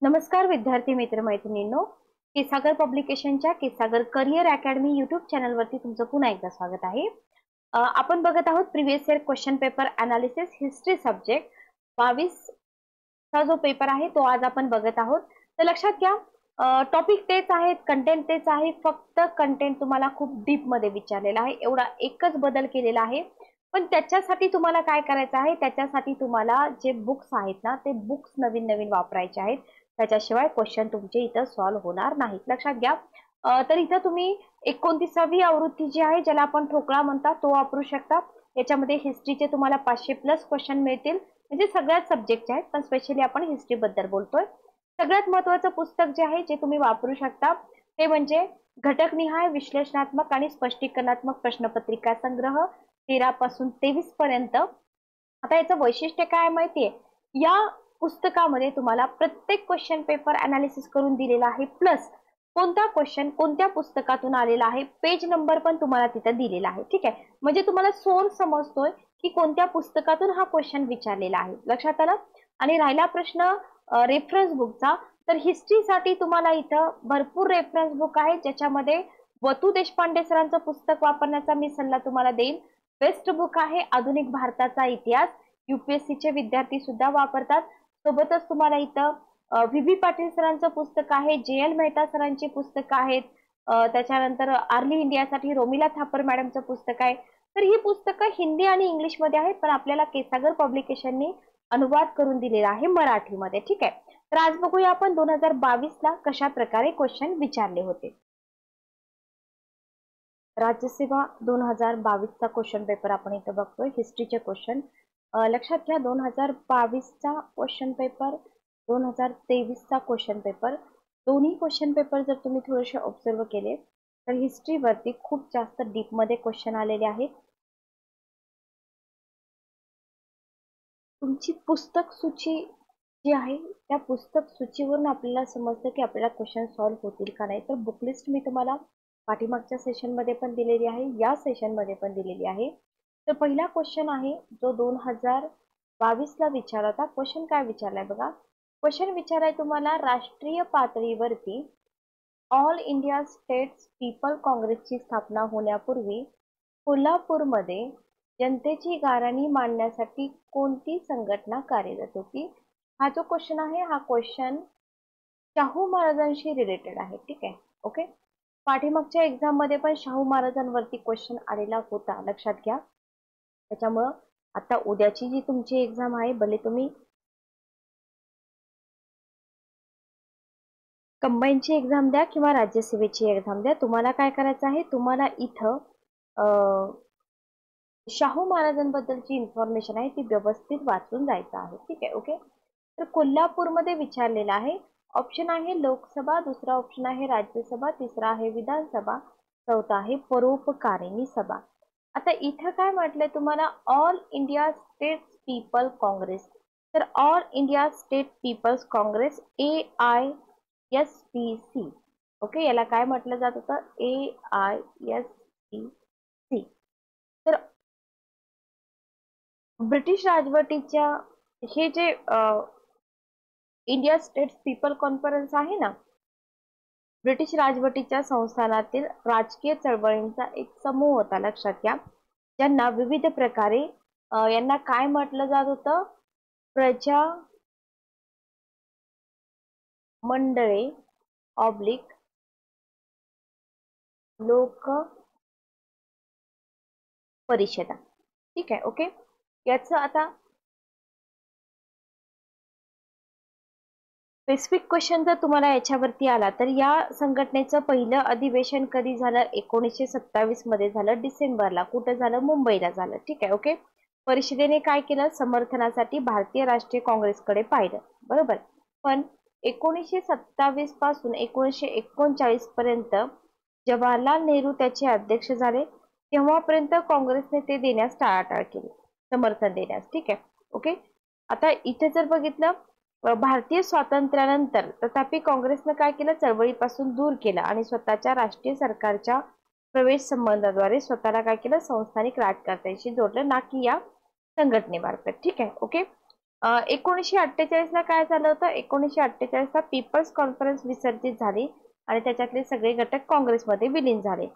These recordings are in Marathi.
नमस्कार विद्यार्थी मित्र मैत्रिणींनो, केसागर पब्लिकेशनच्या केसागर करिअर अकॅडमी यूट्यूब चॅनलवरती तुमचं पुन्हा एकदा स्वागत आहे. आपण बघत आहोत previous year question paper analysis history subject 22 चा जो पेपर आहे तो आज आपण बघत आहोत. तर लक्षात घ्या, टॉपिक तेच आहेत, कंटेंट तेच आहे, फक्त कंटेंट तुम्हाला खूप डीप मध्ये विचारलेला आहे. एवढा एकच बदल केलेला आहे. पण त्याच्यासाठी तुम्हाला काय करायचं आहे, त्याच्यासाठी तुम्हाला जे बुक्स आहेत ना, ते बुक्स नवीन नवीन वापरायचे आहेत. त्याच्याशिवाय क्वेश्चन तुमचे इथं सॉल्व्ह होणार नाहीत. लक्षात घ्या. तर इथं तुम्ही 29वी आवृत्ती जी आहे, ज्याला आपण ठोकळा म्हणतात, तो वापरू शकता. याच्यामध्ये हिस्ट्रीचे तुम्हाला 500+ क्वेश्चन मिळतील, म्हणजे सगळ्याच सब्जेक्टचे आहेत, पण स्पेशली आपण हिस्ट्री बद्दल बोलतोय. सगळ्यात महत्त्वाचं पुस्तक जे आहे, जे तुम्ही वापरू शकता, ते म्हणजे घटकनिहाय विश्लेषणात्मक आणि स्पष्टीकरणात्मक प्रश्नपत्रिका संग्रह 13 पासून 23 पर्यंत. आता याचं वैशिष्ट्य काय माहितीये, या पुस्तकामध्ये तुम्हाला प्रत्येक क्वेश्चन पेपर अनालिसिस करून दिलेला आहे, प्लस कोणता क्वेश्चन कोणत्या पुस्तकातून आलेला आहे, पेज नंबर पण तुम्हाला तिथं दिलेला आहे. ठीक आहे, म्हणजे तुम्हाला सोर्स समजतोय की कोणत्या पुस्तकातून हा क्वेश्चन विचारलेला आहे. लक्षात आलं. आणि राहिला प्रश्न रेफरन्स बुकचा, तर हिस्ट्रीसाठी तुम्हाला इथं भरपूर रेफरन्स बुक आहे, ज्याच्यामध्ये वतू देशपांडे सरांचं पुस्तक वापरण्याचा मी सल्ला तुम्हाला देईल. बेस्ट बुक आहे आधुनिक भारताचा इतिहास, UPSC चे विद्यार्थी सुद्धा वापरतात. सोबतच तुम्हाला इथं VB पाटील सरांचं पुस्तक आहे, JL मेहता सरांची पुस्तकं आहेत, त्याच्यानंतर आर्ली इंडियासाठी रोमिला थापर मॅडमचं पुस्तक आहे. तर ही पुस्तकं हिंदी आणि इंग्लिश मध्ये आहेत, पण आपल्याला केसागर पब्लिकेशननी अनुवाद करून दिलेला आहे मराठीमध्ये. ठीक आहे, तर आज बघूया आपण 2022 ला कशा प्रकारे क्वेश्चन विचारले होते. राज्यसेवा 2022 चा क्वेश्चन पेपर आपण इथं बघतोय, हिस्ट्रीचे क्वेश्चन. लक्षात घ्या, 2022 चा क्वेश्चन पेपर, 2023 चा क्वेश्चन पेपर, दोन्ही क्वेश्चन पेपर जर तुम्ही थोडेसे ऑब्झर्व केले तर हिस्ट्रीवरती खूप जास्त डीप मध्ये क्वेश्चन आलेले आहेत. तुमची पुस्तक सूची जी आहे, त्या पुस्तक सूचीवरून आपल्याला समजतं की आपल्याला क्वेश्चन सॉल्व्ह होतील का नाही. तर बुकलिस्ट मी तुम्हाला पाठीमागच्या सेशन मध्ये पण दिलेली आहे, या सेशन मध्ये पण दिलेली आहे. तर पहिला क्वेश्चन आहे जो 2022 ला विचारला. क्वेश्चन काय विचारलाय बघा. क्वेश्चन विचाराय तुम्हाला, राष्ट्रीय पातळीवरती ऑल इंडिया स्टेट्स पीपल काँग्रेसची स्थापना होण्यापूर्वी कोल्हापूरमध्ये जनतेची गाऱ्हाणी मांडण्यासाठी कोणती संघटना कार्यरत होती. हा जो क्वेश्चन आहे, हा क्वेश्चन शाहू महाराजांशी रिलेटेड आहे. ठीक आहे, ओके. पाठीमागच्या एक्झाम मध्ये पण शाहू महाराजांवरती क्वेश्चन आलेला होता, लक्षात घ्या. त्याच्यामुळं आता उद्याची जी तुमची एक्झाम आहे, भले तुम्ही कंबाईनची एक्झाम द्या किंवा राज्यसेवेची एक्झाम द्या, तुम्हाला काय करायचं आहे, तुम्हाला इथं शाहू महाराजांबद्दलची इन्फॉर्मेशन आहे ती व्यवस्थित वाचून जायचं आहे. ठीक आहे, ओके. तर कोल्हापूरमध्ये विचारलेला आहे. ऑप्शन आहे लोकसभा, दुसरा ऑप्शन आहे राज्यसभा, तिसरा आहे विधानसभा, चौथा आहे परोपकारिणी सभा. आता इथं काय म्हटलंय तुम्हाला, All India State People Congress. तर All India State Peoples Congress AISPC, okay, याला काय म्हटलं जात होतं, AISPC. तर ब्रिटिश राजवटीच्या हे जे इंडिया स्टेट्स पीपल कॉन्फरन्स आहे ना, ब्रिटिश राजवटीच्या संस्थानातील राजकीय चळवळींचा एक समूह होता. लक्षात घ्या, ज्यांना विविध प्रकारे यांना काय म्हटलं जात होतं, प्रजा मंडळे ऑब्लिक लोक परिषदा. ठीक आहे, ओके. याचं आता स्पेसिफिक क्वेश्चन जर तुम्हाला याच्यावरती आला, तर या संघटनेचं पहिलं अधिवेशन कधी झालं, 1927 मध्ये झालं, डिसेंबरला. कुठं झालं, मुंबईला झालं. ठीक आहे, ओके. परिषदेने काय केलं, समर्थनासाठी भारतीय राष्ट्रीय काँग्रेसकडे पाहिलं, बरोबर. पण 1927 पासून 1939 पर्यंत जवाहरलाल नेहरू त्याचे अध्यक्ष झाले, तेव्हापर्यंत काँग्रेसने ते देण्यास टाळाटाळ केली, समर्थन देण्यास. ठीक आहे, ओके. आता इथे जर बघितलं, भारतीय स्वातंत्र्यानंतर तथापि काँग्रेसनं काय केलं, चळवळीपासून दूर केलं आणि स्वतःच्या राष्ट्रीय सरकारच्या प्रवेश संबंधाद्वारे स्वतःला काय केलं, संस्थानिक राजकारत्यांशी जोडलं, ना की या संघटनेमार्फत. ठीक आहे, ओके. 1948 ला काय झालं होतं, 1948 ला पीपल्स कॉन्फरन्स विसर्जित झाली आणि त्याच्यातले सगळे घटक काँग्रेसमध्ये विलीन झाले.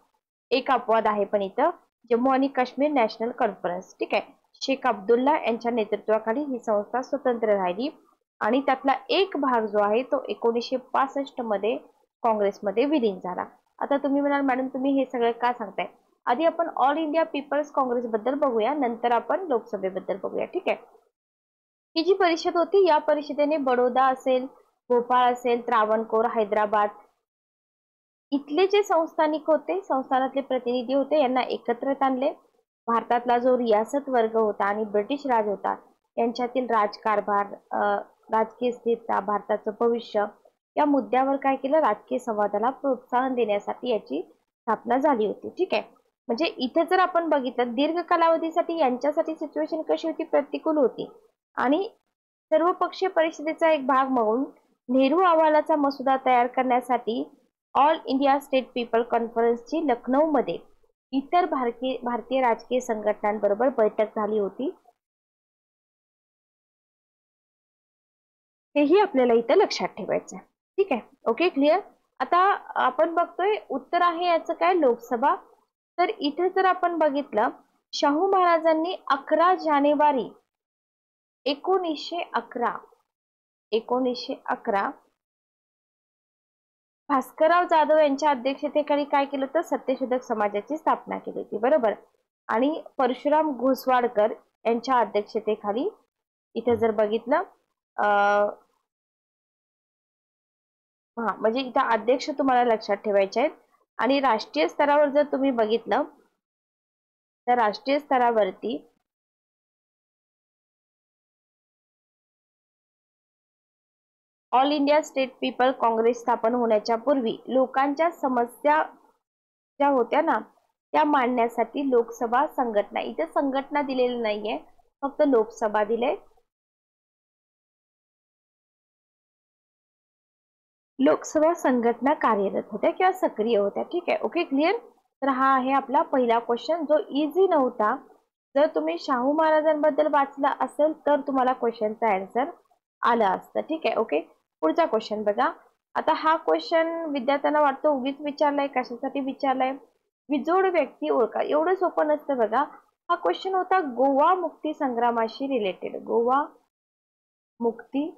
एक अपवाद आहे पण इथं, जम्मू आणि काश्मीर नॅशनल कॉन्फरन्स. ठीक आहे, शेख अब्दुल्ला यांच्या नेतृत्वाखाली ही संस्था स्वतंत्र राहिली आणि त्यातला एक भाग जो आहे तो 1965 मध्ये काँग्रेसमध्ये विलीन झाला. आता तुम्ही म्हणाल मॅडम तुम्ही हे सगळं का सांगताय, आधी आपण ऑल इंडिया पीपल्स काँग्रेस बद्दल बघूया, नंतर आपण लोकसभेबद्दल बघूया. ठीक आहे, ही जी परिषद होती या परिषदेने बडोदा असेल, भोपाळ असेल, त्रावणकोर, हैदराबाद इथले जे संस्थानिक होते, संस्थानातले प्रतिनिधी होते, यांना एकत्रित आणले. भारतातला जो रियासत वर्ग होता आणि ब्रिटिश राज होता यांच्यातील राजकारभार, राजकीय स्थिरता, भारताचं भविष्य या मुद्द्यावर काय केलं, राजकीय संवादाला प्रोत्साहन देण्यासाठी याची स्थापना झाली होती. ठीक आहे, म्हणजे इथे जर आपण बघितलं दीर्घ कालावधीसाठी यांच्यासाठी सिच्युएशन कशी होती, प्रतिकूल होती आणि सर्वपक्षीय परिषदेचा एक भाग म्हणून नेहरू अहवालाचा मसुदा तयार करण्यासाठी ऑल इंडिया स्टेट पीपल कॉन्फरन्सची लखनौमध्ये इतर भारतीय राजकीय संघटनांबरोबर बैठक झाली होती. हेही आपल्याला इथं लक्षात ठेवायचं आहे. ठीक आहे, ओके, क्लिअर. आता आपण बघतोय उत्तर आहे याचं काय, लोकसभा. तर इथे जर आपण बघितलं, शाहू महाराजांनी 11 जानेवारी 1911 भास्करराव जाधव यांच्या अध्यक्षतेखाली काय केलं तर सत्यशोधक समाजाची स्थापना केली होती, बरोबर. आणि परशुराम घोसवाडकर यांच्या अध्यक्षतेखाली इथे जर बघितलं म्हणजे इथं अध्यक्ष तुम्हाला लक्षात ठेवायचे आहेत. आणि राष्ट्रीय स्तरावर जर तुम्ही बघितलं तर राष्ट्रीय स्तरावरती All India State People Congress स्थापन होण्याच्या पूर्वी लोकांच्या समस्या ज्या होत्या ना त्या मांडण्यासाठी लोकसभा संघटना, इथे संघटना दिलेली नाहीये, फक्त लोकसभा दिले. लोकसभा संघटना कार्यरत होत्या किंवा सक्रिय होत्या. ठीक आहे, ओके, क्लिअर. तर हा आहे आपला पहिला क्वेश्चन जो इझी नव्हता. जर तुम्ही शाहू महाराजांबद्दल वाचला असेल तर तुम्हाला क्वेश्चनचा आन्सर आला असतं. ठीक आहे, ओके. पुढचा क्वेश्चन बघा. आता हा क्वेश्चन विद्यार्थ्यांना वाटतो उगीच विचारलाय, कशासाठी विचारलाय, विजोड व्यक्ती ओळखा. एवढं सोपं नसतं बघा. हा क्वेश्चन होता गोवा मुक्ती संग्रामाशी रिलेटेड, गोवा मुक्ती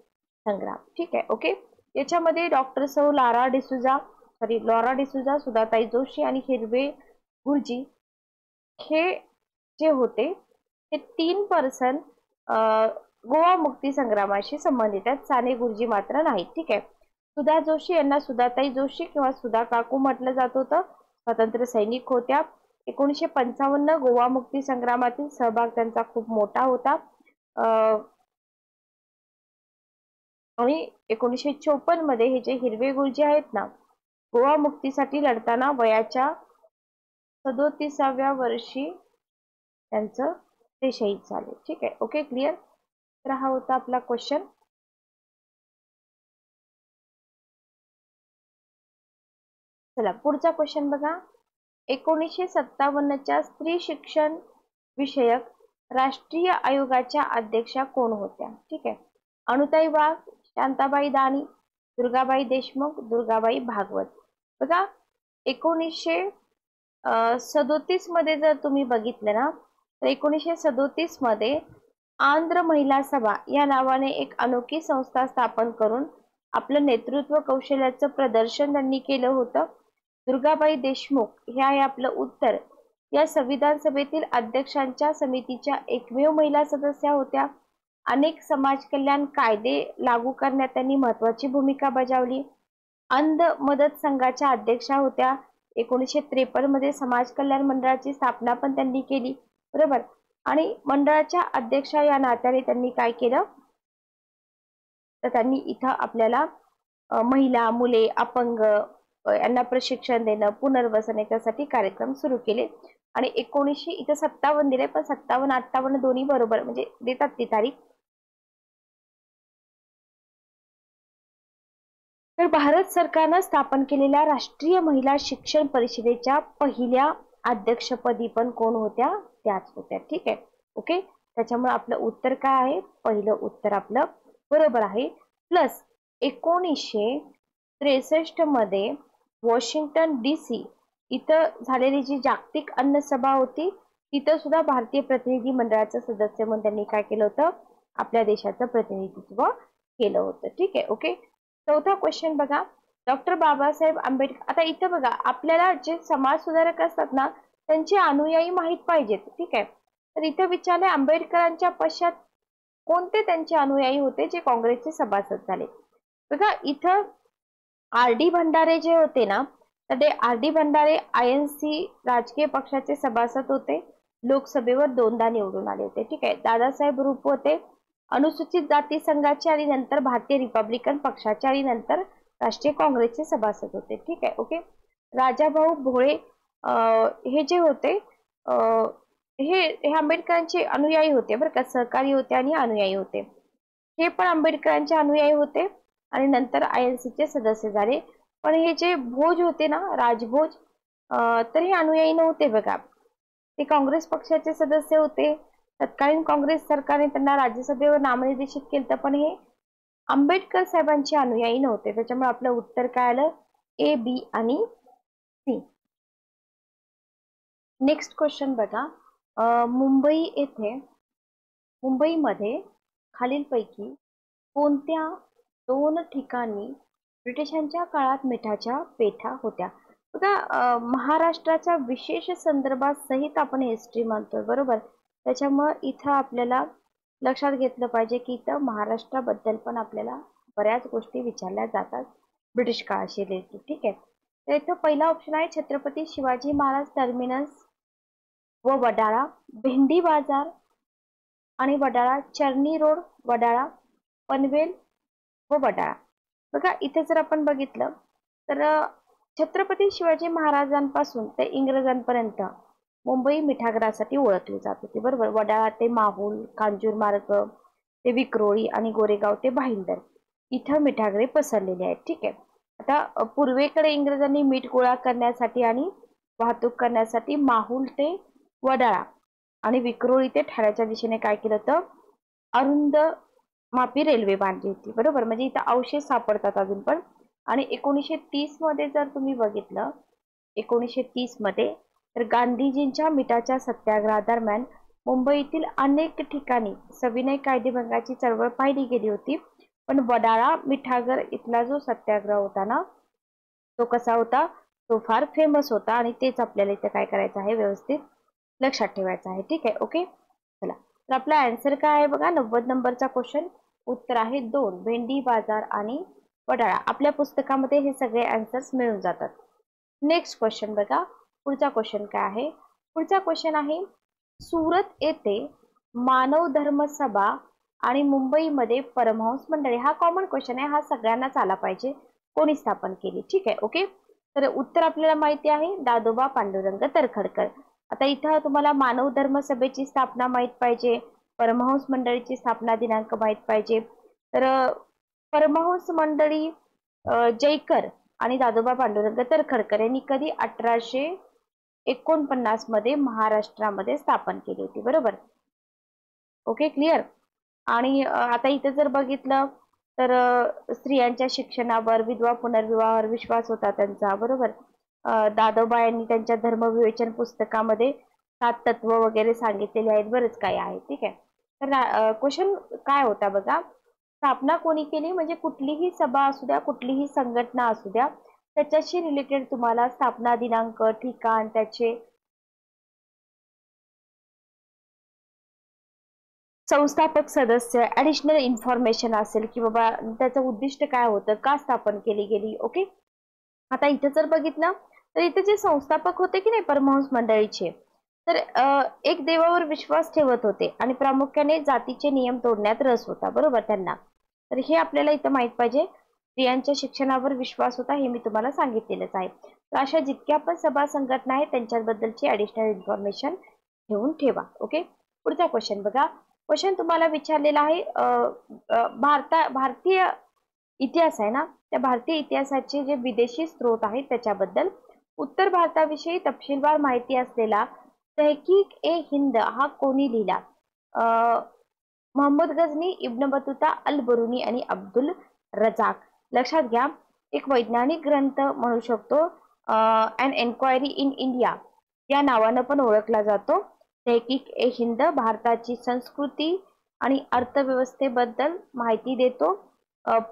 संग्राम. ठीक आहे, ओके. याच्यामध्ये डॉक्टर सौ लॉरा डिसूजा, सुधाताई जोशी आणि हिरवे गुरुजी हे जे होते हे 3 पर्सन गोवा मुक्ती संग्रामाशी संबंधित आहेत. साने गुरुजी मात्र नाही. ठीक आहे. सुधा जोशी यांना सुधाताई जोशी किंवा सुधा काकू म्हटलं जात होतं. स्वातंत्र्य सैनिक होत्या. 1955 गोवा मुक्ती संग्रामातील सहभाग त्यांचा खूप मोठा होता. आणि 1954 मध्ये हे जे हिरवे गुरुजी आहेत ना, गोवा मुक्तीसाठी लढताना वयाच्या 37व्या वर्षी त्यांचं ते शहीद झाले. ठीक आहे, ओके, क्लिअर. तर हा होता आपला क्वेश्चन. चला पुढचा क्वेश्चन बघा. 1957च्या स्त्री शिक्षण विषयक राष्ट्रीय आयोगाच्या अध्यक्षा कोण होत्या? ठीक आहे, अनुताई वाघ, शांताबाई दानी, दुर्गाबाई देशमुख, दुर्गाबाई भागवत. बघा 1937 मध्ये जर तुम्ही बघितलं ना तर 1937 मध्ये आंध्र महिला सभा या नावाने एक अनोखी संस्था स्थापन करून आपलं नेतृत्व कौशल्याचं प्रदर्शन त्यांनी केलं होतं. दुर्गाबाई देशमुख हे आहे आपलं उत्तर. या संविधान सभेतील अध्यक्षांच्या समितीच्या एकमेव महिला सदस्या होत्या. अनेक समाज कल्याण कायदे लागू करण्यात त्यांनी महत्त्वाची भूमिका बजावली. अंध मदत संघाच्या अध्यक्षा होत्या. 1953 मध्ये समाज कल्याण मंडळाची स्थापना पण त्यांनी केली, बरोबर. आणि मंडळाच्या अध्यक्षा या नात्याने त्यांनी काय केलं तर त्यांनी इथं आपल्याला महिला, मुले, अपंग यांना प्रशिक्षण देणं, पुनर्वसन याच्यासाठी कार्यक्रम सुरू केले. आणि 1900 इथं 57 दिले पण 57 58 दोन्ही बरोबर म्हणजे देतात ती तारीख. तर भारत सरकारनं स्थापन केलेल्या राष्ट्रीय महिला शिक्षण परिषदेच्या पहिल्या अध्यक्षपदी पण कोण होत्या? त्याच होत्या. ठीक आहे, ओके. त्याच्यामुळे आपलं उत्तर काय आहे, पहिलं उत्तर आपलं बरोबर आहे. प्लस 1963 मध्ये वॉशिंग्टन DC इथं झालेली जी जागतिक अन्न सभा होती, तिथं सुद्धा भारतीय प्रतिनिधी मंडळाचं सदस्य म्हणून त्यांनी काय केलं होतं, आपल्या देशाचं प्रतिनिधित्व केलं होतं. ठीक आहे, ओके. चौथा क्वेश्चन बघा, डॉक्टर बाबासाहेब आंबेडकर. आता इथं बघा, आपल्याला जे समाज सुधारक असतात ना, त्यांचे अनुयायी माहित पाहिजेत. ठीक आहे, तर इथं विचारले आंबेडकरांच्या पश्चात कोणते त्यांचे अनुयायी होते जे काँग्रेसचे सभासद झाले. बघा इथं RD भंडारे जे होते ना, तर ते RD भंडारे INC राजकीय पक्षाचे सभासद होते, लोकसभेवर 2दा निवडून आले होते. ठीक आहे, दादासाहेब रूप होते अनुसूचित जाती संघाचे आणि नंतर भारतीय रिपब्लिकन पक्षाचे आणि नंतर राष्ट्रीय काँग्रेसचे सभासद होते. ठीक आहे, ओके. राजाभाऊ भोळे हे जे होते हे आंबेडकरांचे अनुयायी होते बरं का, सहकारी होते आणि अनुयायी होते. हे पण आंबेडकरांचे अनुयायी होते आणि नंतर INC चे सदस्य झाले. पण हे जे भोज होते ना, राजभोज, तर हे अनुयायी नव्हते बघा, ते काँग्रेस पक्षाचे सदस्य होते. तत्कालीन काँग्रेस सरकारने त्यांना राज्यसभेवर नामनिर्देशित केलं, पण हे आंबेडकर साहेबांचे अनुयायी नव्हते. त्याच्यामुळे आपलं उत्तर काय आलं, A, B आणि C. नेक्स्ट क्वेश्चन बघा, मुंबईमध्ये खालीलपैकी कोणत्या 2 ठिकाणी ब्रिटिशांच्या काळात मिठाच्या पेठा होत्या. बघा महाराष्ट्राच्या विशेष संदर्भात सहित आपण हिस्ट्री मानतोय बरोबर, त्याच्यामुळे इथं आपल्याला लक्षात घेतलं पाहिजे की इथं महाराष्ट्राबद्दल पण आपल्याला बऱ्याच गोष्टी विचारल्या जातात ब्रिटिश काळाशी रिलेटेड. ठीक आहे, तर इथं पहिला ऑप्शन आहे छत्रपती शिवाजी महाराज टर्मिनस व वडाळा, भेंडी बाजार आणि वडाळा, चर्नी रोड वडाळा, पनवेल व वडाळा. बघा इथे जर आपण बघितलं तर छत्रपती शिवाजी महाराजांपासून ते इंग्रजांपर्यंत मुंबई मिठागरासाठी ओळखली जात होती बरोबर. वडाळा ते माहुल, कांजूर मार्ग ते विक्रोळी आणि गोरेगाव ते भाईंदर इथं मिठागरे पसरलेले आहेत. ठीक आहे, आता पूर्वेकडे इंग्रजांनी मीठ गोळा करण्यासाठी आणि वाहतूक करण्यासाठी माहुल ते वडाळा आणि विक्रोळी ते ठाण्याच्या दिशेने काय केलं होतं, अरुंद मापी रेल्वे बांधली होती बरोबर. म्हणजे इथं अवशेष सापडतात अजून पण. आणि 1930 मध्ये जर तुम्ही बघितलं, 1930 मध्ये तर गांधीजींच्या मिठाच्या सत्याग्रहादरम्यान मुंबईतील अनेक ठिकाणी सविनय कायदेभंगाची चळवळ पाहिली गेली होती. पण वडाळा मिठागर इथला जो सत्याग्रह होता ना, तो कसा होता, तो फार फेमस होता आणि तेच आपल्याला इथं काय करायचं आहे, व्यवस्थित लक्षात ठेवायचं आहे. ठीक आहे, ओके. चला, तर आपला आन्सर काय आहे बघा, 90 नंबरचा क्वेश्चन. उत्तर आहे 2, भेंडी बाजार आणि वडाळा. आपल्या पुस्तकामध्ये हे सगळे आन्सर्स मिळून जातात. नेक्स्ट क्वेश्चन बघा, पुढचा क्वेश्चन काय आहे, पुढचा क्वेश्चन आहे सुरत येथे मानव धर्म सभा आणि मुंबईमध्ये परमहंस मंडळी. हा कॉमन क्वेश्चन आहे, हा सगळ्यांनाच आला पाहिजे, कोणी स्थापन केली. ठीक आहे, ओके. तर उत्तर आपल्याला माहिती आहे, दादोबा पांडुरंग तर्खडकर. आता इथं तुम्हाला मानव धर्म सभेची स्थापना माहित पाहिजे, परमहंस मंडळीची स्थापना दिनांक माहित पाहिजे. तर परमहंस मंडळी जयकर आणि दादोबा पांडुरंग तर्खडकर यांनी कधी 1849 मध्ये महाराष्ट्रामध्ये स्थापन केली होती बरोबर. Okay, clear. आणि आता इथे जर बघितलं तर स्त्रियांच्या शिक्षणावर, विधवा पुनर्विवाहावर विश्वास होता त्यांचा बरोबर. दादोबा यांनी त्यांच्या धर्मविवेचन पुस्तकामध्ये 7 तत्व वगैरे सांगितलेले आहेत, बरेच काही आहे. ठीक आहे, तर क्वेश्चन काय होता बघा, स्थापना कोणी केली, म्हणजे कुठलीही सभा असू द्या, कुठलीही संघटना असू द्या, त्याच्याशी रिलेटेड तुम्हाला स्थापना दिनांक, ठिकाण, त्याचे संस्थापक सदस्य, ऍडिशनल इन्फॉर्मेशन असेल की बाबा त्याचं उद्दिष्ट काय होतं, का स्थापन केली गेली. ओके, आता इथे जर बघितलं तर इथे जे संस्थापक होते की नाही परमहंस मंडळीचे, तर एक देवावर विश्वास ठेवत होते आणि प्रामुख्याने जातीचे नियम तोडण्यात रस होता बरोबर त्यांना. तर हे आपल्याला इथं माहित पाहिजे, स्त्रियांच्या शिक्षणावर विश्वास होता, हे मी तुम्हाला सांगितलेलंच आहे. तर अशा जितक्या पण सभा संघटना आहेत त्यांच्याबद्दलची ऍडिशनल इन्फॉर्मेशन घेऊन ठेवा. ओके, पुढचा क्वेश्चन बघा. क्वेश्चन तुम्हाला विचारलेला आहे भारतीय इतिहास आहे ना, त्या भारतीय इतिहासाचे जे विदेशी स्रोत आहेत त्याच्याबद्दल. उत्तर भारताविषयी तपशीलवार माहिती असलेला तहकीक ए हिंद हा कोणी लिहिला. मोहम्मद गझनी, इब्न बतुता, अल बरुनी आणि अब्दुल रजाक. लक्षात घ्या, एक वैज्ञानिक ग्रंथ म्हणू शकतो, अन एन्क्वायरी इन इंडिया या नावानं पण ओळखला जातो. तहकीक ए हिंद भारताची संस्कृती आणि अर्थव्यवस्थेबद्दल माहिती देतो.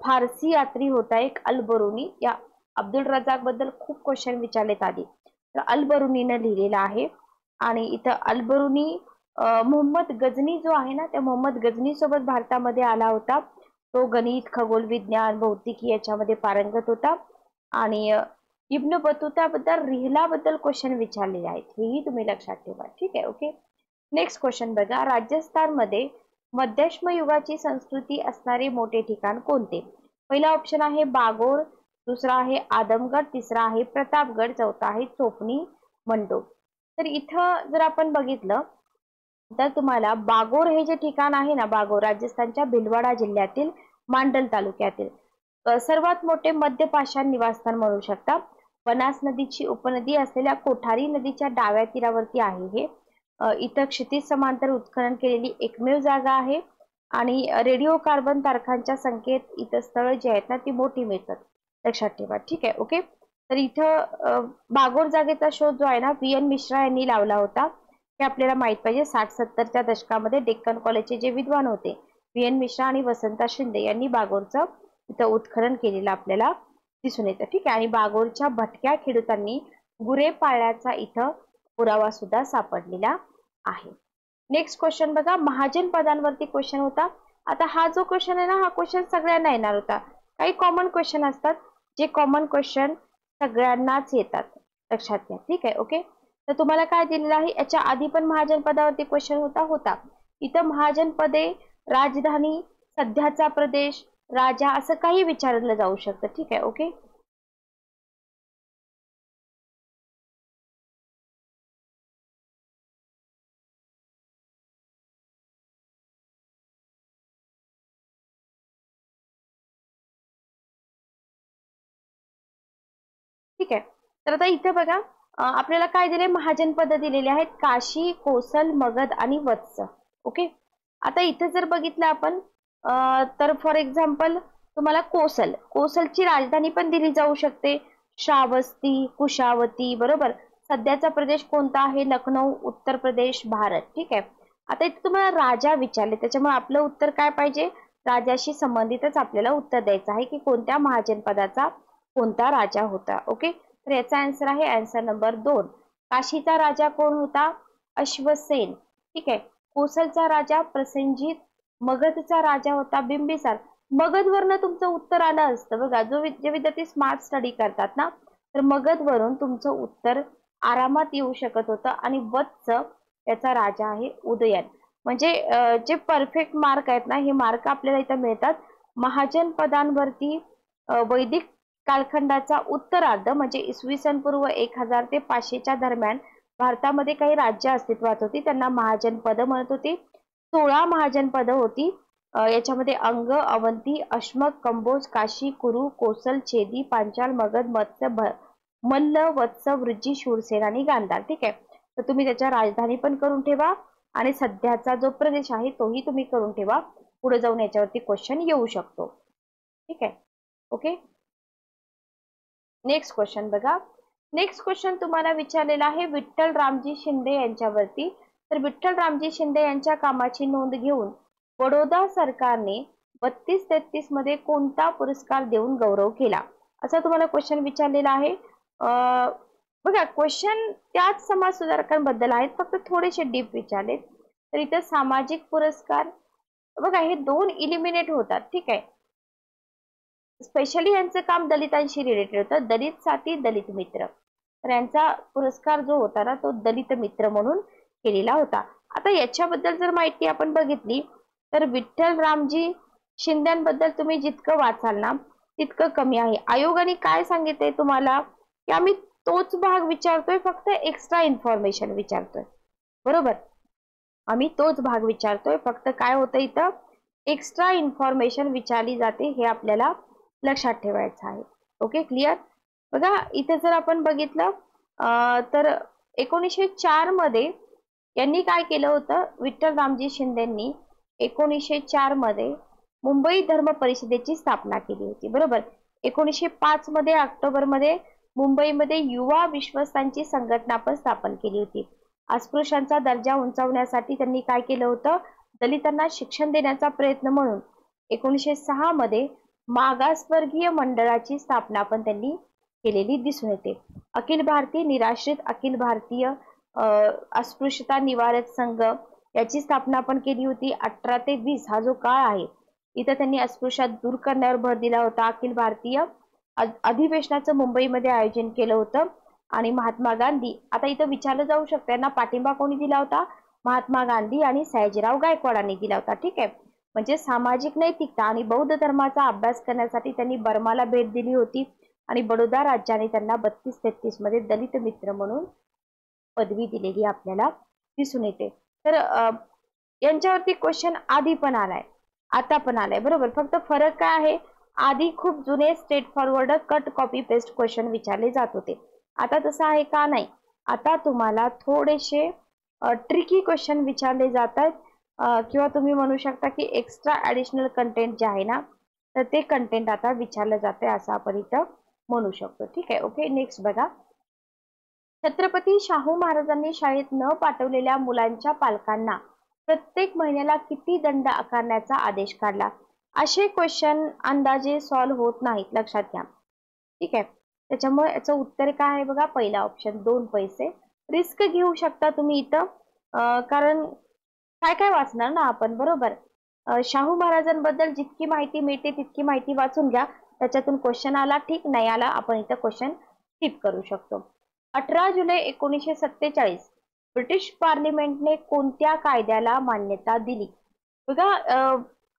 फारसी यात्री होता एक अल बरुनी. या अब्दुल रजाक बद्दल खूप क्वेश्चन विचारलेत आधी, तर अल बरुनीनं लिहिलेला आहे. आणि इथं अल बरुनी मोहम्मद गझनी जो आहे ना, त्या मोहम्मद गझनी सोबत भारतामध्ये आला होता. तो गणित, खगोल विज्ञान, भौतिकी याच्यामध्ये पारंगत होता. आणि इब्न बतुता बद्दल, रिहला बद्दल क्वेश्चन विचारलेले आहेत, हेही तुम्ही लक्षात ठेवा. ठीक आहे, ओके. नेक्स्ट क्वेश्चन बघा, राजस्थान मध्ये मध्यश्म युगाची संस्कृती असणारे मोठे ठिकाण कोणते? पहिला ऑप्शन आहे बागोर, दुसरा आहे आदमगड, तिसरा आहे प्रतापगड, चौथा आहे चोपनी मंडो. तर इथं जर आपण बघितलं तर तुम्हाला बागोर हे जे ठिकाण आहे ना, बागोर राजस्थानच्या भिलवाडा जिल्ह्यातील मांडल तालुक्यातील सर्वात मोठे मध्य पाषाण निवासस्थान म्हणू शकता. बनास नदीची उपनदी असलेल्या कोठारी नदीच्या डाव्या तीरावरती आहे हे. इथं क्षितिज समांतर उत्खनन केलेली एकमेव जागा आहे. आणि रेडिओ कार्बन तारखांच्या संख्येत इथं स्थळ जे आहेत ना, ती मोठी मिळतात, लक्षात ठेवा. ठीक आहे, ओके. तर इथं बागोर जागेचा शोध जो आहे ना, VN मिश्रा यांनी लावला होता. हे आपल्याला माहित पाहिजे. 60-70च्या दशकामध्ये डेक्कन कॉलेजचे जे विद्वान होते VN मिश्रा आणि वसंता शिंदे यांनी बागोरचं इथं उत्खनन केलेलं आपल्याला दिसून येतं. ठीक आहे. आणि बागोरच्या भटक्या खेडूतांनी गुरे पाळल्याचा इथं पुरावा सुद्धा सापडलेला आहे. नेक्स्ट क्वेश्चन बघा, महाजन पदांवरती क्वेश्चन होता. आता हा जो क्वेश्चन आहे ना, हा क्वेश्चन सगळ्यांना येणार होता. काही कॉमन क्वेश्चन असतात, जे कॉमन क्वेश्चन सगळ्यांनाच येतात, लक्षात घ्या. ठीक आहे, ओके. तर तुम्हाला काय दिलेलं आहे, याच्या आधी पण महाजन पदावरती क्वेश्चन होता. इथं महाजन पदे, राजधानी, सध्याचा प्रदेश, राजा असं काही विचारलं जाऊ शकतं. ठीक आहे, ओके. ठीक आहे. तर आता इथं बघा, आपल्याला काय दिले, महाजन पद दिलेले आहेत, काशी, कोसल, मगध आणि वत्स. ओके. आता इथे जर बघितलं आपण, तर फॉर एक्झाम्पल तुम्हाला कोसलची राजधानी पण दिली जाऊ शकते, श्रावस्ती, कुशावती, बरोबर. सध्याचा प्रदेश कोणता आहे, लखनौ, उत्तर प्रदेश, भारत. ठीक आहे. आता इथे तुम्हाला राजा विचारले, त्याच्यामुळे आपलं उत्तर काय पाहिजे, राजाशी संबंधितच आपल्याला उत्तर द्यायचं आहे की कोणत्या महाजन पदाचा कोणता राजा होता. ओके. तर याचा आन्सर आहे आन्सर नंबर 2. काशीचा राजा कोण होता, अश्वसेन. ठीक आहे. कोसलचा राजा प्रसेनजित. मगधचा राजा होता बिंबिसार. मगध वरनं तुमचं उत्तर आलं असतं बघा. जे विद्यार्थी स्मार्ट स्टडी करतात ना, तर मगध वरून तुमचं उत्तर आरामात येऊ शकत होतं. आणि वत्स याचा राजा आहे उदयन. म्हणजे जे परफेक्ट मार्क आहेत ना, हे मार्क आपल्याला इथं मिळतात महाजन पदांवरती. वैदिक कालखंडाचा उत्तरार्ध म्हणजे इसवी सन पूर्व 1000 ते 500च्या दरम्यान भारतामध्ये काही राज्य अस्तित्वात होती, त्यांना महाजन पद म्हणत होती. 16 महाजन पद होती. याच्यामध्ये अंग, अवंती, अश्मक, कंबोज, काशी, कुरु, कोसल, छेदी, पांचाल, मगध, मत्स्य, मल्ल, वत्स, वृज्जी, शूरसेन आणि गांधार. ठीक आहे. तर तुम्ही त्याच्या राजधानी पण करून ठेवा आणि सध्याचा जो प्रदेश आहे तोही तुम्ही करून ठेवा. पुढे जाऊन याच्यावरती क्वेश्चन येऊ शकतो. ठीक आहे, ओके. नेक्स्ट क्वेश्चन बघा. नेक्स्ट क्वेश्चन तुम्हाला विचारलेला आहे विठ्ठल रामजी शिंदे यांच्यावरती. तर विठ्ठल रामजी शिंदे यांच्या कामाची नोंद घेऊन बडोदा सरकारने 32-33 मध्ये कोणता पुरस्कार देऊन गौरव केला, असा तुम्हाला क्वेश्चन विचारलेला आहे. बघा, क्वेश्चन त्याच समाज सुधारकांबद्दल आहेत, फक्त थोडेसे डीप विचारलेत. तर इथे सामाजिक पुरस्कार बघा, हे 2 इलिमिनेट होतात. ठीक आहे. स्पेशली यांचं काम दलितांशी रिलेटेड होतं, दलित साथी, दलित मित्र. तर यांचा पुरस्कार जो होता ना, तो दलित मित्र म्हणून केलेला होता. आता याच्याबद्दल जर माहिती आपण बघितली तर विठ्ठल रामजी शिंद्यांबद्दल तुम्ही जितकं वाचाल ना तितकं कमी आहे. आयोगाने काय सांगितलंय तुम्हाला की आम्ही तोच भाग विचारतोय, फक्त एक्स्ट्रा इन्फॉर्मेशन विचारतोय, बरोबर. आम्ही तोच भाग विचारतोय, फक्त काय होतं इथं एक्स्ट्रा इन्फॉर्मेशन विचारली जाते, हे आपल्याला लक्षात ठेवायचं आहे. Okay, clear. बघा, इथे जर आपण बघितलं तर 1904 मध्ये यांनी काय केलं होतं, विठ्ठल रामजी शिंदेंनी 1904 मध्ये मुंबई धर्म परिषदेची स्थापना केली होती, बरोबर. 1905 मध्ये ऑक्टोबर मध्ये मुंबईमध्ये युवा विश्वस्तांची संघटना पण स्थापन केली होती. अस्पृश्यांचा दर्जा उंचावण्यासाठी त्यांनी काय केलं होतं, दलितांना शिक्षण देण्याचा प्रयत्न म्हणून 1906 मध्ये मागासवर्गीय मंडळाची स्थापना पण त्यांनी केलेली दिसून येते. अखिल भारतीय निराश्रित अखिल भारतीय अस्पृश्यता निवारक संघ याची स्थापना पण केली होती. 18 ते 20 हा जो काळ आहे, इथं त्यांनी अस्पृश्यता दूर करण्यावर भर दिला होता. अखिल भारतीय अधिवेशनाचं मुंबईमध्ये आयोजन केलं होतं. आणि महात्मा गांधी, आता इथं विचारलं जाऊ शकतं यांना पाठिंबा कोणी दिला होता, महात्मा गांधी आणि सयाजीराव गायकवाडांनी दिला होता. ठीक आहे, म्हणजे सामाजिक नैतिकता आणि बौद्ध धर्माचा अभ्यास करण्यासाठी त्यांनी बर्माला भेट दिली होती आणि बडोदा राज्याने त्यांना 32-33 मध्ये दलित मित्र म्हणून पदवी दिलेली आपल्याला दिसून येते. तर यांच्यावरती क्वेश्चन आधी पण आलाय, आता पण आलाय, बरोबर. फक्त फरक काय आहे, आधी खूप जुने straight forward cut copy paste question विचारले जात होते. आता तसं आहे का, नाही. आता तुम्हाला थोडेसे ट्रिकी क्वेश्चन विचारले जातात, किंवा तुम्ही म्हणू शकता की एक्स्ट्रा ऍडिशनल कंटेंट जे आहे ना, तर ते कंटेंट आता विचारलं जाते असं आपण इथं म्हणू शकतो. ठीक आहे, ओके. नेक्स्ट बघा, छत्रपती शाहू महाराजांनी शाळेत न पाठवलेल्या मुलांच्या पालकांना प्रत्येक महिन्याला किती दंड आकारण्याचा आदेश काढला. असे क्वेश्चन अंदाजे सॉल्व्ह होत नाहीत, लक्षात घ्या. ठीक आहे, त्याच्यामुळे याचं उत्तर काय आहे बघा, पहिला ऑप्शन 2 पैसे. रिस्क घेऊ शकता तुम्ही इथं, कारण काय काय वाचणार ना आपण, बरोबर. शाहू महाराजांबद्दल जितकी माहिती मिळते तितकी माहिती वाचून घ्या, त्याच्यातून क्वेश्चन आला, ठीक नाही आला, आपण इथं क्वेश्चन स्किप करू शकतो. 18 जुलै 1947 ब्रिटिश पार्लिमेंटने कोणत्या कायद्याला मान्यता दिली. बघा,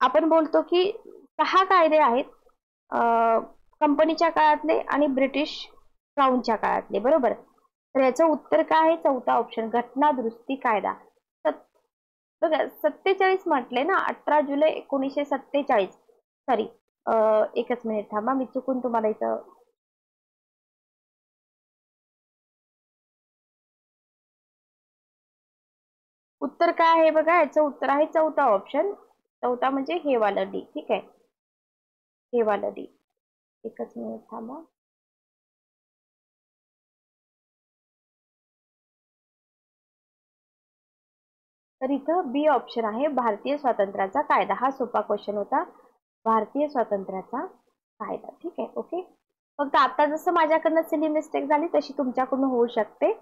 आपण बोलतो की 6 कायदे आहेत, कंपनीच्या काळातले आणि ब्रिटिश क्राऊनच्या काळातले, बरोबर. तर याचं उत्तर काय आहे, चौथा ऑप्शन, घटना दुरुस्ती कायदा. बघा 47 म्हटले ना, 18 जुलै 1947, सॉरी, एकच मिनिट थांबा, मी चुकून तुम्हाला इथं उत्तर काय आहे बघा, याचं उत्तर आहे चौथा ऑप्शन. चौथा म्हणजे हे वालं डी. ठीक आहे, हे वालं डी. एकच मिनिट थांबा. तर इथं बी ऑप्शन आहे, भारतीय स्वातंत्र्याचा कायदा. हा सोपा क्वेश्चन होता, भारतीय स्वातंत्र्याचा कायदा. ठीक आहे, ओके. फक्त आता जसं माझ्याकडनं सिली मिस्टेक झाली तशी तुमच्याकडून होऊ शकते,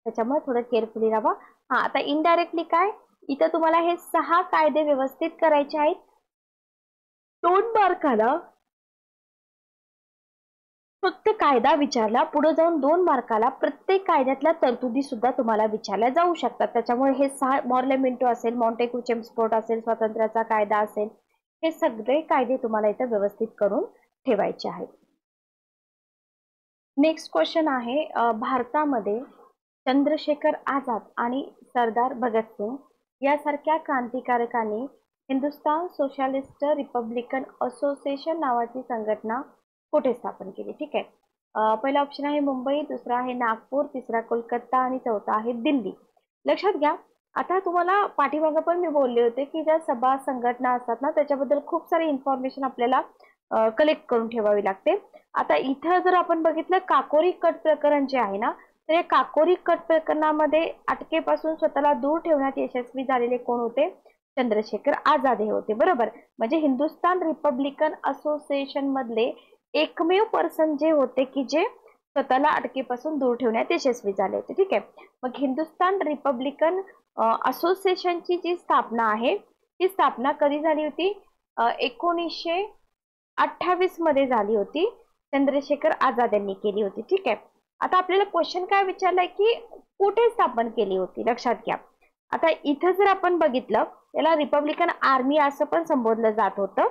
त्याच्यामुळे थोडं केअरफुली राहा. हा, आता इनडायरेक्टली काय, इथं तुम्हाला हे 6 कायदे व्यवस्थित करायचे आहेत. 2 मार्काला फक्त कायदा विचारला, पुढे जाऊन 2 मार्काला प्रत्येक कायद्यातल्या तरतुदी सुद्धा तुम्हाला विचारल्या जाऊ शकतात. त्याच्यामुळे हे 6 मॉर्लेमेंटो असेल, मॉन्टेक्यू चेम्स्फोर्ड असेल, स्वातंत्र्याचा कायदा असेल, हे सगळे कायदे तुम्हाला इथं व्यवस्थित करून ठेवायचे आहेत. नेक्स्ट क्वेश्चन आहे, भारतामध्ये चंद्रशेखर आझाद आणि सरदार भगतसिंग यासारख्या क्रांतिकारकांनी हिंदुस्तान सोशलिस्ट रिपब्लिकन असोसिएशन नावाची संघटना कुठे स्थापन केली. ठीक आहे, पहिला ऑप्शन आहे मुंबई, दुसरा आहे नागपूर, तिसरा कोलकाता आणि चौथा आहे दिल्ली. लक्षात घ्या, आता तुम्हाला पाठीमागं पण मी बोलले होते की ज्या सभा संघटना असतात ना, त्याच्याबद्दल खूप सारी इन्फॉर्मेशन आपल्याला कलेक्ट करून ठेवावी लागते. आता इथं जर आपण बघितलं, काकोरी कट प्रकरण जे आहे ना, तर या काकोरी कट प्रकरणामध्ये अटकेपासून स्वतःला दूर ठेवण्यात यशस्वी झालेले कोण होते, चंद्रशेखर आझाद हे होते, बरोबर. म्हणजे हिंदुस्तान रिपब्लिकन असोसिएशन मधले एकमेव पर्सन जे होते की जे स्वतःला अटकेपासून दूर ठेवण्यात यशस्वी झाले होते. ठीक आहे, मग हिंदुस्तान रिपब्लिकन असोसिएशनची जी स्थापना आहे, ती स्थापना कधी झाली होती, 1928 मध्ये झाली होती, चंद्रशेखर आझाद यांनी केली होती. ठीक आहे, आता आपल्याला क्वेश्चन काय विचारलाय की कुठे स्थापन केली होती, लक्षात घ्या. आता इथं जर आपण बघितलं, याला रिपब्लिकन आर्मी असं पण संबोधलं जात होतं,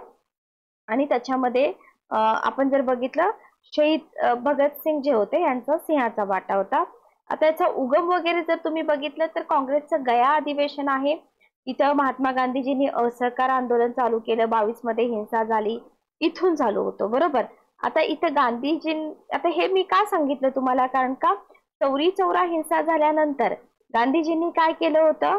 आणि त्याच्यामध्ये आपण जर बघितलं, शहीद भगतसिंग जे होते यांचा सिंहाचा वाटा होता. आता याचा उगम वगैरे जर तुम्ही बघितलं तर काँग्रेसचं गया अधिवेशन आहे, इथं महात्मा गांधीजींनी असहकार आंदोलन चालू केलं, 22 मध्ये हिंसा झाली, इथून चालू होतो, बरोबर. आता इथं गांधीजी, आता हे मी का सांगितलं तुम्हाला, कारण का चौरी चौरा हिंसा झाल्यानंतर गांधीजींनी काय केलं होतं,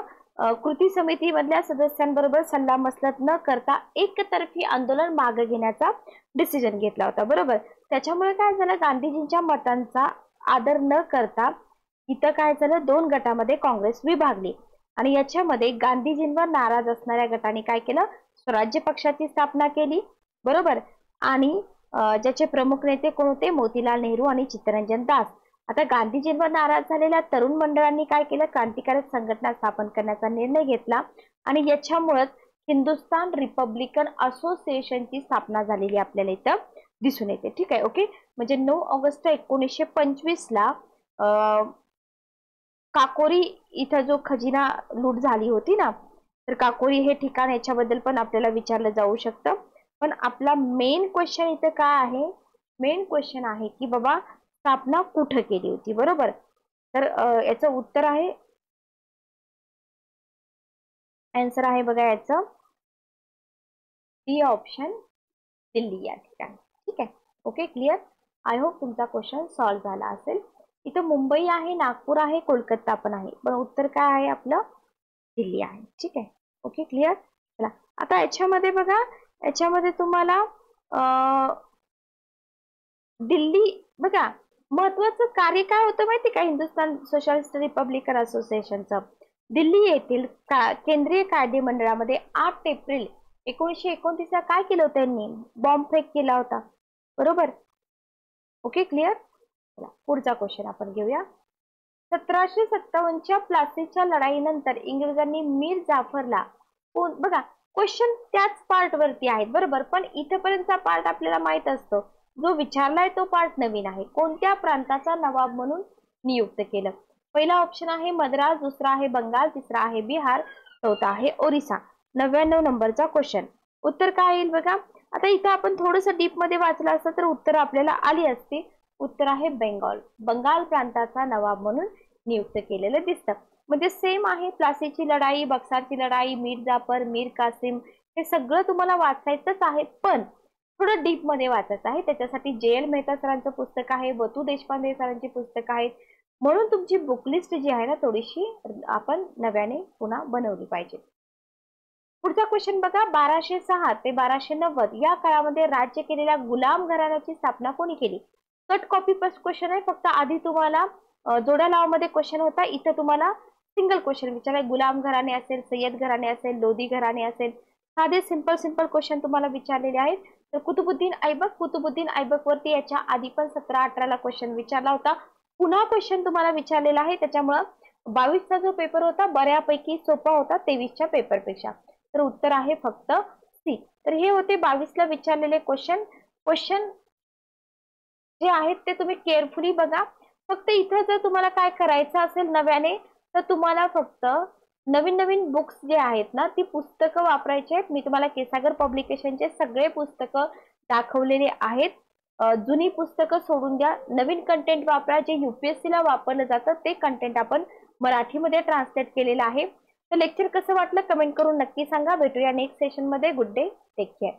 कृती समितीमधल्या सदस्यांबरोबर सल्लामसलत न करता एकतर्फी आंदोलन मागे घेण्याचा डिसिजन घेतला होता, बरोबर. त्याच्यामुळे काय झालं, गांधीजींच्या मतांचा आदर न करता इथं काय झालं, दोन गटामध्ये काँग्रेस विभागली आणि याच्यामध्ये गांधीजींवर नाराज असणाऱ्या गटाने काय केलं, स्वराज्य पक्षाची स्थापना केली, बरोबर. आणि ज्याचे प्रमुख नेते कोण होते, मोतीलाल नेहरू आणि चित्तरंजन दास. आता गांधीजींवर नाराज झालेल्या तरुण मंडळांनी काय केलं, क्रांतिकारक संघटना स्थापन करण्याचा निर्णय घेतला आणि याच्यामुळे हिंदुस्थान रिपब्लिकन असोसिएशनची स्थापना झालेली आपल्याला इथं दिसून येते. ठीक आहे, ओके. म्हणजे 9 ऑगस्ट 1925 ला काकोरी इथं जो खजिना लूट झाली होती ना, तर काकोरी हे ठिकाण याच्याबद्दल पण आपल्याला विचारलं जाऊ शकतं. पण आपला मेन क्वेश्चन इथं काय आहे, मेन क्वेश्चन आहे की बाबा स्थापना कुठं केली होती, बरोबर. तर याचं उत्तर आहे, आन्सर आहे बघा याचं डी ऑप्शन, दिल्ली या ठिकाणी. ठीक आहे, ओके, क्लिअर. आय होप तुमचा क्वेश्चन सॉल्व्ह झाला असेल. इथं मुंबई आहे, नागपूर आहे, कोलकाता पण आहे, पण उत्तर काय आहे आपलं, दिल्ली आहे. ठीक आहे, ओके, क्लिअर. चला आता याच्यामध्ये बघा, याच्यामध्ये तुम्हाला दिल्ली बघा महत्वाचं कार्य काय होतं माहिती का, हिंदुस्थान सोशलिस्ट रिपब्लिकन असोसिएशनचं. दिल्ली येथील केंद्रीय कायदे मंडळामध्ये 8 एप्रिल 1929 ला काय केलं होतं, त्यांनी बॉम्ब फेक केला होता, बरोबर. Okay, clear. चला पुढचा क्वेश्चन आपण घेऊया. 1757च्या प्लासीच्या लढाईनंतर इंग्रजांनी मीर जाफरला बघा क्वेश्चन त्याच पार्ट वरती आहेत, बरोबर. पण इथपर्यंतचा पार्ट आपल्याला माहित असतो, जो विचारलाय तो पार्ट नवीन आहे. कोणत्या प्रांताचा नवाब म्हणून नियुक्त केलं. पहिला ऑप्शन आहे मद्रास, दुसरा आहे बंगाल, तिसरा आहे बिहार, चौथा आहे ओरिसा. 99 नंबरचा क्वेश्चन. उत्तर काय येईल बघा. आता इथं आपण थोडस डीप मध्ये वाचलं असतं तर उत्तर आपल्याला आली असती. उत्तर आहे बेंगॉल, बंगाल प्रांताचा नवाब म्हणून नियुक्त केलेलं दिसतं. म्हणजे सेम आहे, प्लासीची लढाई, बक्सारची लढाई, मीर जाफर, मीर कासिम, हे सगळं तुम्हाला वाचायचंच आहे, पण थोडं डीप मध्ये वाचायचं आहे. त्याच्यासाठी JL मेहता सरांचं पुस्तक आहे, वतू देशपांडे सरांची पुस्तक आहेत. म्हणून तुमची बुकलिस्ट जी आहे ना, थोडीशी आपण नव्याने पुन्हा बनवली पाहिजे. पुढचा क्वेश्चन बघा. 1206 ते 1290 या काळामध्ये राज्य केलेल्या गुलाम घराण्याची स्थापना कोणी केली. कट कॉपी पेस्ट क्वेश्चन आहे, फक्त आधी तुम्हाला जोड्या लावामध्ये क्वेश्चन होता, इथं तुम्हाला सिंगल क्वेश्चन विचारलाय. गुलाम घराणे असेल, सय्यद घराणे असेल, लोधी घराणे असेल, साधे सिंपल क्वेश्चन तुम्हाला विचारलेले आहेत. तर कुतुबुद्दीन ऐबक वरती याच्या आधी पण 17-18 ला क्वेश्चन विचारला होता. पुन्हा क्वेश्चन तुम्हाला विचारलेला आहे, त्याच्यामुळे 22चा जो पेपर होता बऱ्यापैकी सोपा होता 23च्या पेपरपेक्षा. तर उत्तर आहे फक्त सी. तर हे होते 22ला विचारलेले क्वेश्चन. जे आहेत ते तुम्ही केअरफुली बघा. फक्त इथं जर तुम्हाला काय करायचं असेल नव्याने, तर तुम्हाला फक्त नवीन बुक्स जे आहेत ना, ती पुस्तकं वापरायची आहेत. मी तुम्हाला केसागर पब्लिकेशनचे सगळे पुस्तकं दाखवलेले आहेत. जुनी पुस्तकं सोडून द्या, नवीन कंटेंट वापरा. जे UPSC ला वापरलं जातं ते कंटेंट आपण मराठीमध्ये ट्रान्सलेट केलेलं आहे. तर लेक्चर कसं वाटलं कमेंट करून नक्की सांगा. भेटूया नेक्स्ट सेशन मध्ये. Good day, take care.